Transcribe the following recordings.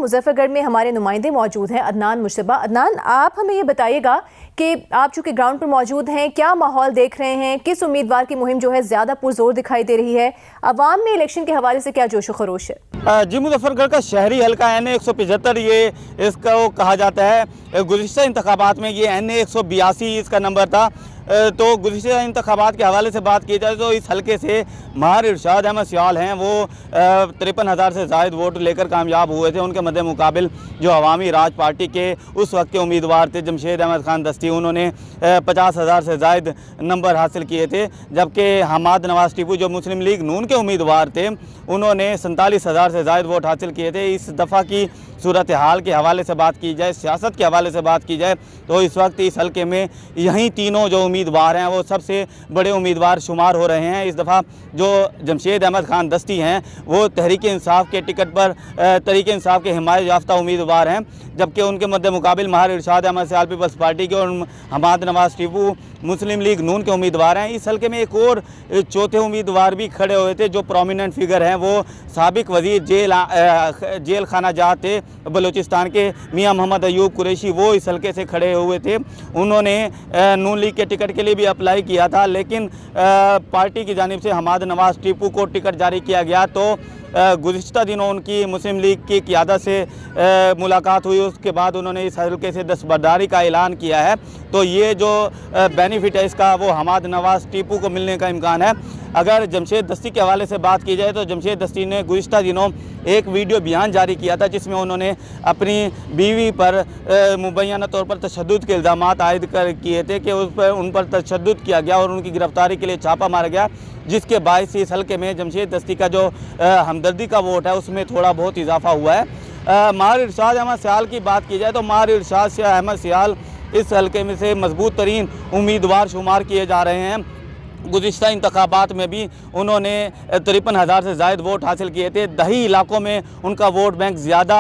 मुजफ्फरगढ़ में हमारे नुमाइंदे मौजूद हैं, अदनान मुश्तबा। अदनान, आप हमें ये बताइएगा कि आप चूंकि ग्राउंड पर मौजूद हैं, क्या माहौल देख रहे हैं, किस उम्मीदवार की मुहिम जो है ज़्यादा पुरजोर दिखाई दे रही है, अवाम में इलेक्शन के हवाले से क्या जोश व खरोश है? जी, मुजफ्फरगढ़ का शहरी हल्का NA 175 ये इसको कहा जाता है। गुज़िश्ता इंतखाबात में ये NA 182 इसका नंबर था। तो गुज़िश्ता इंतखाबात के हवाले से बात की जाए तो इस हल्के से माहिर इरशाद अहमद सियाल हैं, वो 53,000 से ज़ायद वोट लेकर कामयाब हुए थे। उनके मद्दे मुकाबिल जो अवामी राज पार्टी के उस वक्त के उम्मीदवार थे जमशेद अहमद खान दस्ती, उन्होंने 50,000 से ज़ायद नंबर हासिल किए थे। जबकि हमाद नवाज टीपू जो मुस्लिम लीग नून के उम्मीदवार थे, उन्होंने 47,000 से ज़ायद वोट हासिल किए थे। इस दफ़ा की सूरत हाल के हवाले से बात की जाए, सियासत के हवाले से बात की जाए तो इस वक्त इस हल्के में यहीं तीनों जो उम्मीदवार हैं वो सबसे बड़े उम्मीदवार शुमार हो रहे हैं। इस दफ़ा जो जमशेद अहमद खान दस्ती हैं वो तहरीक इंसाफ के टिकट पर तहरीक इंसाफ के हिमायत याफ्ता उम्मीदवार हैं, जबकि उनके मद्दे मुकाबिल माहिर इरशाद अहमद सियाल पीपल्स पार्टी के और हमाद नवाज टीपू मुस्लिम लीग नून के उम्मीदवार हैं। इस हल्के में एक और चौथे उम्मीदवार भी खड़े हुए थे जो प्रोमिनेंट फिगर हैं, वो साबिक वज़ीर जेल खाना जात थे बलूचिस्तान के मियां मोहम्मद अयूब कुरैशी, वो इस हल्के से खड़े हुए थे। उन्होंने नून लीग के टिकट के लिए भी अप्लाई किया था, लेकिन पार्टी की जानिब से हमाद नवाज टीपू को टिकट जारी किया गया। तो गुज़िश्ता दिनों उनकी मुस्लिम लीग की क़ियादत से मुलाकात हुई, उसके बाद उन्होंने इस हल्के से दस्तबरदारी का ऐलान किया है। तो ये जो बेनिफिट है इसका वो हमाद नवाज टीपू को मिलने का इम्कान है। अगर जमशेद दस्ती के हवाले से बात की जाए तो जमशेद दस्ती ने गुज़िश्ता दिनों एक वीडियो बयान जारी किया था जिसमें उन्होंने अपनी बीवी पर मुबैना तौर पर तशद्दुद के इल्ज़ामात आयद किए थे कि उन पर तशद्दुद किया गया और उनकी गिरफ़्तारी के लिए छापा मारा गया, जिसके बायस इस हल्के में जमशेद दस्ती का जो हमदर्दी का वोट है उसमें थोड़ा बहुत इजाफा हुआ है। माहिर इरशाद अहमद सियाल की बात की जाए तो माहिर इरशाद अहमद सियाल इस हल्के में से मजबूत तरीन उम्मीदवार शुमार किए जा रहे हैं। गुज़िश्ता इंतखाबात में भी उन्होंने 53,000 से ज़ायद वोट हासिल किए थे। दही इलाकों में उनका वोट बैंक ज़्यादा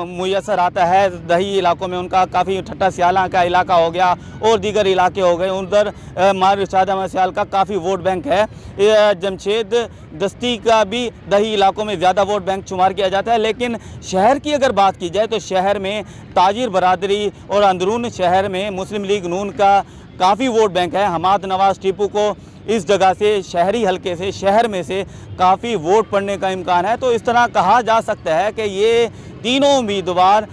मुयसर आता है। दही इलाकों में उनका काफ़ी ठट्टा सियाला का इलाका हो गया और दीगर इलाके हो गए, उधर माहिर इरशाद अहमद सियाल का काफ़ी वोट बैंक है। जमशेद दस्ती का भी दही इलाकों में ज़्यादा वोट बैंक शुमार किया जाता है। लेकिन शहर की अगर बात की जाए तो शहर में ताजिर बरादरी और अंदरून शहर में मुस्लिम लीग नून का काफ़ी वोट बैंक है। हमाद नवाज टीपू को इस जगह से शहरी हल्के से शहर में से काफ़ी वोट पड़ने का इम्कान है। तो इस तरह कहा जा सकता है कि ये तीनों उम्मीदवार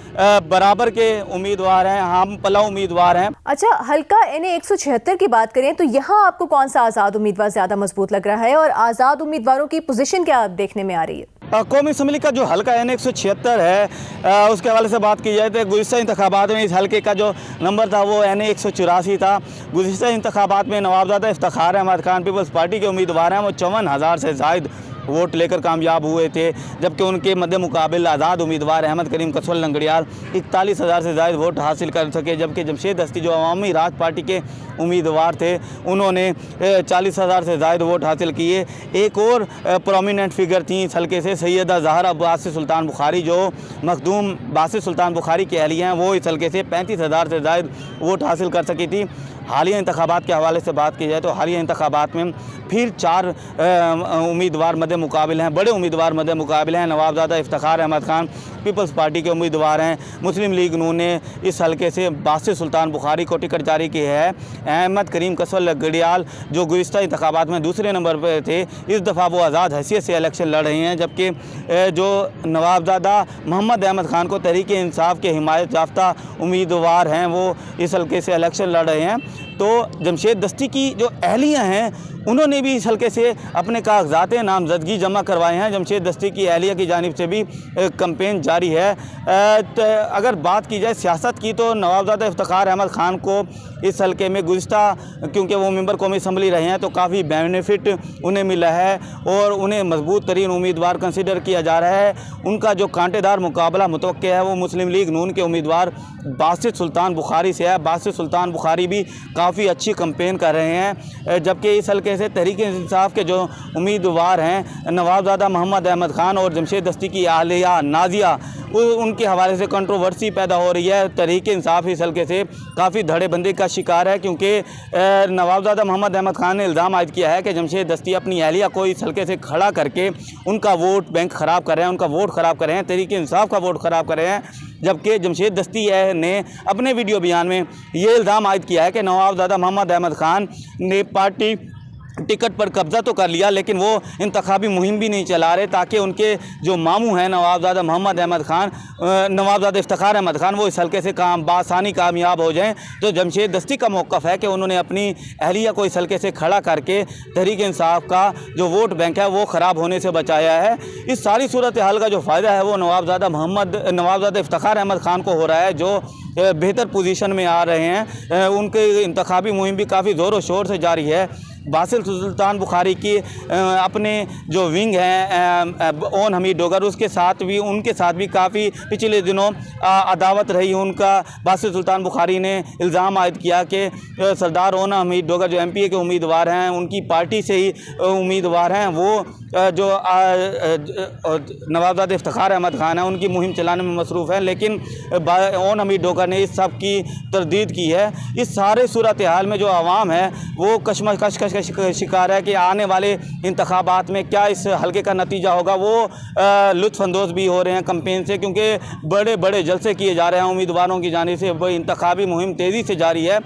बराबर के उम्मीदवार हैं, हम पला उम्मीदवार हैं। अच्छा, हल्का NA 176 की बात करें तो यहाँ आपको कौन सा आज़ाद उम्मीदवार ज़्यादा मजबूत लग रहा है और आज़ाद उम्मीदवारों की पोजीशन क्या देखने में आ रही है? कौमी असम्बली का जो हल्का NA 176 है उसके हवाले से बात की जाए तो गुज़िश्ता इंतखाबात में इस हल्के का जो नंबर था वो NA 184 था। गुज़िश्ता इंतखाबात में नवाबजादा इफ्तिखार अहमद खान पीपल्स पार्टी के उम्मीदवार हैं, वो 54,000 से ज़ायद वोट लेकर कामयाब हुए थे, जबकि उनके मद्दे मुकाबिल आज़ाद उम्मीदवार अहमद करीम कसवल लंगड़ियाल 41,000 से ज़ायद वोट हासिल कर सके। जबकि जमशेद दस्ती जो अवामी राज पार्टी के उम्मीदवार थे उन्होंने 40,000 से ज़ायद वोट हासिल किए। एक और प्रोमिनेंट फिगर थी इस हल्के से सैयदा ज़हरा बासित सुल्तान बुखारी, जो मखदूम बासित सुल्तान बुखारी के अहलिया हैं, वो इस हल्के से 35,000 से ज़ायद वोट हासिल कर सकी थी। हालिया इंतखाबात के हवाले से बात की जाए तो हालिया इंतखाबात में फिर 4 उम्मीदवार मद्दे मुकाबिल हैं, बड़े उम्मीदवार मद्दे मुकाबिल हैं। नवाबजादा इफ्तिखार अहमद खान पीपल्स पार्टी के उम्मीदवार हैं। मुस्लिम लीग नून ने इस हल्के से बासित सुल्तान बुखारी को टिकट जारी की है। अहमद करीम कसवल लंगड़ियाल जो गुज़िश्ता इंतखाबात में दूसरे नंबर पर थे, इस दफ़ा वो आज़ाद हैसियत से इलेक्शन लड़ रहे हैं, जबकि जो नवाबजादा मोहम्मद अहमद खान को तहरीक इंसाफ के हिमायत याफ्ता उम्मीदवार हैं वो इस हल्के से इलेक्शन लड़ रहे हैं। तो जमशेद दस्ती की जो अहलियाँ हैं उन्होंने भी इस हल्के से अपने कागजात नामजदगी जमा करवाए हैं। जमशेद दस्ती की अहलिया की जानिब से भी कैंपेन जारी है। तो अगर बात की जाए सियासत की तो नवाबजादा इफ्तिखार अहमद खान को इस हल्के में गुज़िश्ता क्योंकि वो मेंबर कौमी असम्बली रहे हैं तो काफ़ी बेनिफिट उन्हें मिला है और उन्हें मजबूत तरीन उम्मीदवार कंसिडर किया जा रहा है। उनका जो कांटेदार मुकाबला मुतवक्के है वो मुस्लिम लीग नून के उम्मीदवार बासित सुल्तान बुखारी से है। बासित सुल्तान बुखारी भी काफ़ी अच्छी कैंपेन कर रहे हैं, जबकि इस हल्के से तहरीक इंसाफ के जो उम्मीदवार हैं नवाबजादा मोहम्मद अहमद खान और जमशेद दस्ती की आलिया नाजिया, उनके हवाले से कंट्रोवर्सी पैदा हो रही है। तहरीक इंसाफ इस हल्के से काफ़ी धड़ेबंदी का शिकार है, क्योंकि नवाबजादा मोहम्मद अहमद खान ने इल्ज़ाम आयद किया है कि जमशेद दस्ती अपनी अहलिया को इस हल्के से खड़ा करके उनका वोट बैंक ख़राब कर रहे हैं, उनका वोट ख़राब कर रहे हैं, तहरीक इंसाफ का वोट ख़राब कर रहे हैं। जबकि जमशेद दस्ती ने अपने वीडियो बयान में ये इल्ज़ाम आयद किया है कि नवाबजादा मोहम्मद अहमद खान ने पार्टी टिकट पर कब्ज़ा तो कर लिया, लेकिन वो इंतखाबी मुहिम भी नहीं चला रहे, ताकि उनके जो मामू हैं नवाबजादा मोहम्मद अहमद खान, नवाबजादा इफ्तिखार अहमद खान, वो इस हल्के से बासानी कामयाब हो जाएं। तो जमशेद दस्ती का मौक़िफ़ है कि उन्होंने अपनी अहलिया को इस हल्के से खड़ा करके तहरीक इंसाफ का जो वोट बैंक है वो ख़राब होने से बचाया है। इस सारी सूरत हाल का जो फ़ायदा है वो नवाबजादा इफ्तिखार अहमद खान को हो रहा है, जो बेहतर पोजीशन में आ रहे हैं। उनके इंतखाबी मुहिम भी काफ़ी ज़ोर व शोर से जारी है। बासिल सुल्तान बुखारी की अपने जो विंग हैं ओन हमीद डोगर, उनके साथ भी काफ़ी पिछले दिनों अदावत रही। उनका बासिल सुल्तान बुखारी ने इल्ज़ाम आयद किया कि सरदार ओन हमीद डोगर जो MPA के उम्मीदवार हैं, उनकी पार्टी से ही उम्मीदवार हैं, वो जो नवाबजादा इफ्तिखार अहमद खान है उनकी मुहिम चलाने में मसरूफ़ है। लेकिन ओन हमीद डोगर ने इस सब की तरदीद की है। इस सारे सूरत हाल में जो आवाम है वो कशमकश का शिकार है कि आने वाले इंतखाबात में क्या इस हल्के का नतीजा होगा। वो लुत्फ़अंदोज़ भी हो रहे हैं कैंपेन से, क्योंकि बड़े बड़े जलसे किए जा रहे हैं उम्मीदवारों की जानिब से। इंतखाबी मुहिम तेज़ी से जारी है।